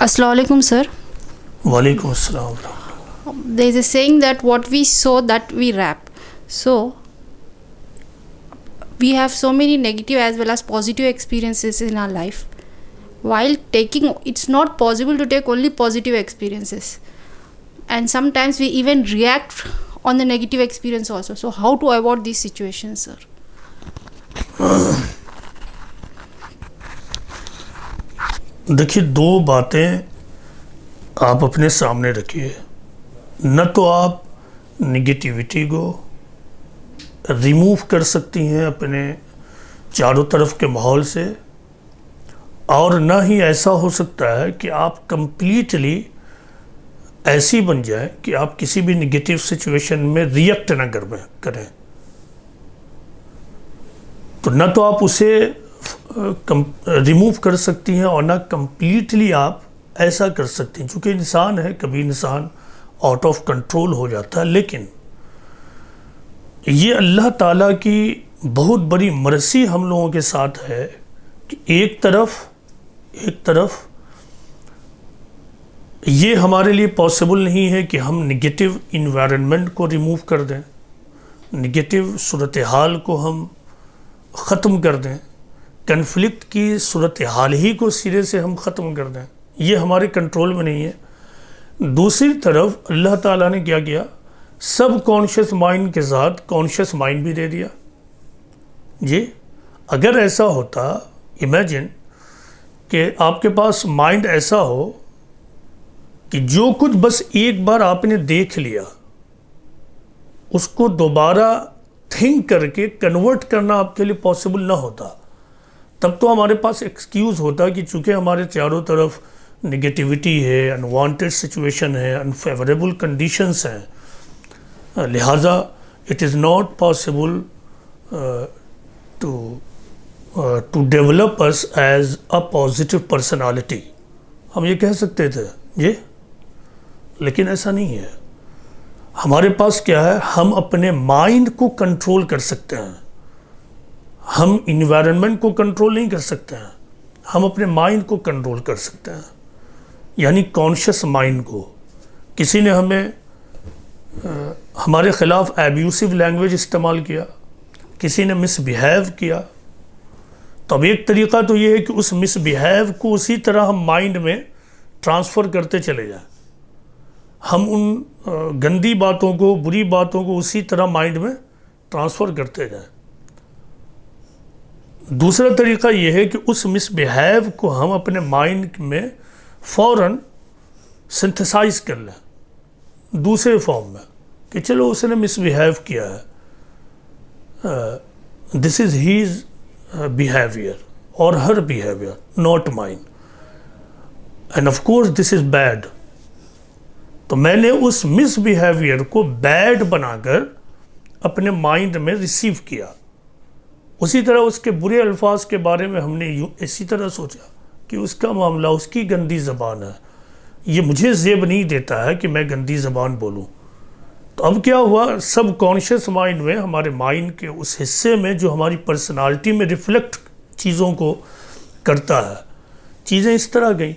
Assalamu alaikum, sir. Walaikum assalam. There is a saying that what we sow, that we reap. So, we have so many negative as well as positive experiences in our life. While taking, it's not possible to take only positive experiences. And sometimes we even react on the negative experience also. So, how to avoid these situations, sir? देखिए, दो बातें आप अपने सामने रखिए. न तो आप निगेटिविटी को रिमूव कर सकती हैं अपने चारों तरफ के माहौल से, और न ही ऐसा हो सकता है कि आप कंप्लीटली ऐसी बन जाए कि आप किसी भी निगेटिव सिचुएशन में रिएक्ट ना करें. तो न तो आप उसे रिमूव कर सकती हैं और ना कंप्लीटली आप ऐसा कर सकती हैं. चूँकि इंसान है, कभी इंसान आउट ऑफ कंट्रोल हो जाता है. लेकिन ये अल्लाह ताला की बहुत बड़ी मर्सी हम लोगों के साथ है कि एक तरफ ये हमारे लिए पॉसिबल नहीं है कि हम निगेटिव इन्वायरमेंट को रिमूव कर दें, निगेटिव सूरत हाल को हम ख़त्म कर दें, कन्फ्लिक्ट की सूरत हाल ही को सिरे से हम ख़त्म कर दें. ये हमारे कंट्रोल में नहीं है. दूसरी तरफ अल्लाह ताला ने क्या किया, सब कॉन्शियस माइंड के साथ कॉन्शियस माइंड भी दे दिया. जी, अगर ऐसा होता, इमेजिन कि आपके पास माइंड ऐसा हो कि जो कुछ बस एक बार आपने देख लिया उसको दोबारा थिंक करके कन्वर्ट करना आपके लिए पॉसिबल ना होता, तब तो हमारे पास एक्सक्यूज़ होता कि चूँकि हमारे चारों तरफ नेगेटिविटी है, अनवांटेड सिचुएशन है, अनफेवरेबल कंडीशंस हैं, लिहाजा it is not possible to develop us as a positive personality. हम ये कह सकते थे ये, लेकिन ऐसा नहीं है. हमारे पास क्या है, हम अपने माइंड को कंट्रोल कर सकते हैं. हम इन्वायरमेंट को कंट्रोल नहीं कर सकते हैं, हम अपने माइंड को कंट्रोल कर सकते हैं, यानी कॉन्शियस माइंड को. किसी ने हमें हमारे ख़िलाफ़ एब्यूसिव लैंग्वेज इस्तेमाल किया, किसी ने मिसबिहेव किया, तो अब एक तरीक़ा तो ये है कि उस मिसबिहेव को उसी तरह हम माइंड में ट्रांसफ़र करते चले जाएं. हम उन गंदी बातों को, बुरी बातों को उसी तरह माइंड में ट्रांसफ़र करते जाएं. दूसरा तरीक़ा यह है कि उस मिसबिहेव को हम अपने माइंड में फ़ौरन सिंथेसाइज कर लें दूसरे फॉर्म में कि चलो उसने मिसबिहेव किया है, दिस इज़ हीज़ बिहेवियर और her behaviour, not mine, and of course this is bad. तो मैंने उस मिसबिहेवियर को बैड बनाकर अपने माइंड में रिसीव किया. उसी तरह उसके बुरे अल्फाज के बारे में हमने इसी तरह सोचा कि उसका मामला, उसकी गंदी ज़बान है, ये मुझे ज़ेब नहीं देता है कि मैं गंदी ज़बान बोलूँ. तो अब क्या हुआ, सब कॉन्शियस माइंड में, हमारे माइंड के उस हिस्से में जो हमारी पर्सनालिटी में रिफ्लेक्ट चीज़ों को करता है, चीज़ें इस तरह गई.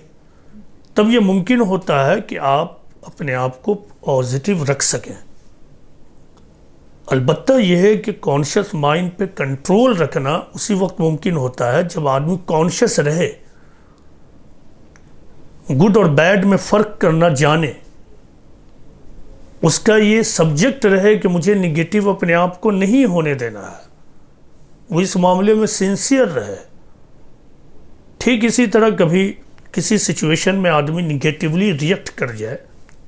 तब ये मुमकिन होता है कि आप अपने आप को पॉजिटिव रख सकें. अलबत्ता यह है कि कॉन्शियस माइंड पे कंट्रोल रखना उसी वक्त मुमकिन होता है जब आदमी कॉन्शियस रहे, गुड और बैड में फ़र्क करना जाने, उसका ये सब्जेक्ट रहे कि मुझे निगेटिव अपने आप को नहीं होने देना है, वो इस मामले में सिंसियर रहे. ठीक इसी तरह कभी किसी सिचुएशन में आदमी निगेटिवली रिएक्ट कर जाए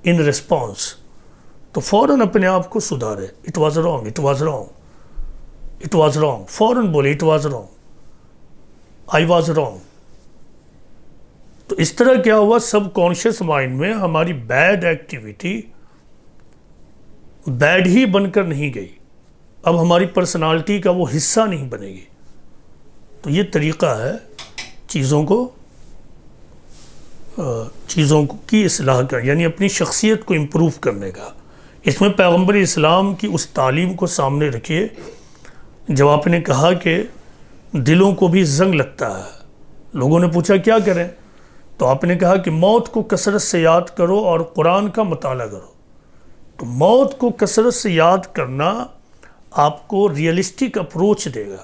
इन रिस्पॉन्स, तो फ़ौरन अपने आप को सुधारे. It was wrong, it was wrong, it was wrong, फ़ौरन बोले it was wrong, I was wrong. तो इस तरह क्या हुआ, सब कॉन्शियस माइंड में हमारी बैड एक्टिविटी बैड ही बनकर नहीं गई, अब हमारी पर्सनालिटी का वो हिस्सा नहीं बनेगी. तो ये तरीक़ा है चीज़ों की इस्लाह का, यानी अपनी शख्सियत को इम्प्रूव करने का. इसमें पैगम्बर इस्लाम की उस तालीम को सामने रखिए. जब आपने कहा कि दिलों को भी जंग लगता है, लोगों ने पूछा क्या करें, تو آپ نے کہا کہ موت کو کثرت سے یاد کرو اور قرآن کا مطالعہ کرو. تو موت کو کثرت سے یاد کرنا آپ کو ریئلسٹک اپروچ دے گا.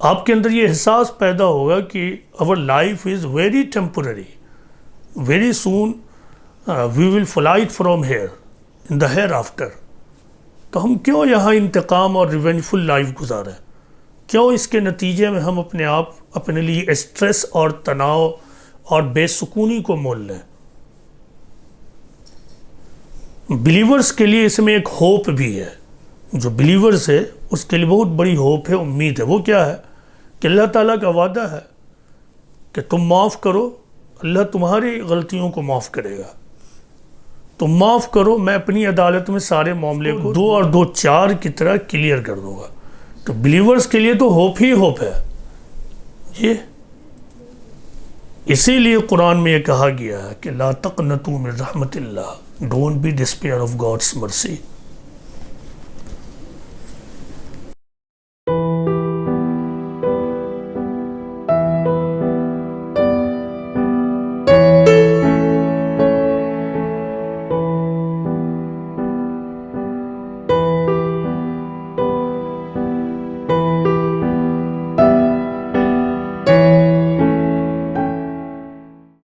آپ کے اندر یہ احساس پیدا ہوگا کہ our life is very temporary. Very soon we will flight from here in the hereafter. تو ہم کیوں یہاں انتقام اور ریونجفل لائف گزاریں؟ کیوں اس کے نتیجے میں ہم اپنے لیے اسٹریس اور تناؤ اور بے سکونی کو مول لیں؟ بلیورز کے لیے اس میں ایک ہوپ بھی ہے. جو بلیورز ہے اس کے لیے بہت بڑی ہوپ ہے، امید ہے. وہ کیا ہے؟ کہ اللہ تعالیٰ کا وعدہ ہے کہ تم معاف کرو، اللہ تمہاری غلطیوں کو معاف کرے گا. تم معاف کرو، میں اپنی عدالت میں سارے معاملے کو 2 اور 2 4 کی طرح کلیئر کر دوں گا. تو بلیورز کے لیے تو ہوپ ہی ہوپ ہے. یہ اسی لیے قرآن میں یہ کہا گیا ہے کہ لا تقنطوا من رحمت اللہ، don't be despair of God's مرسی.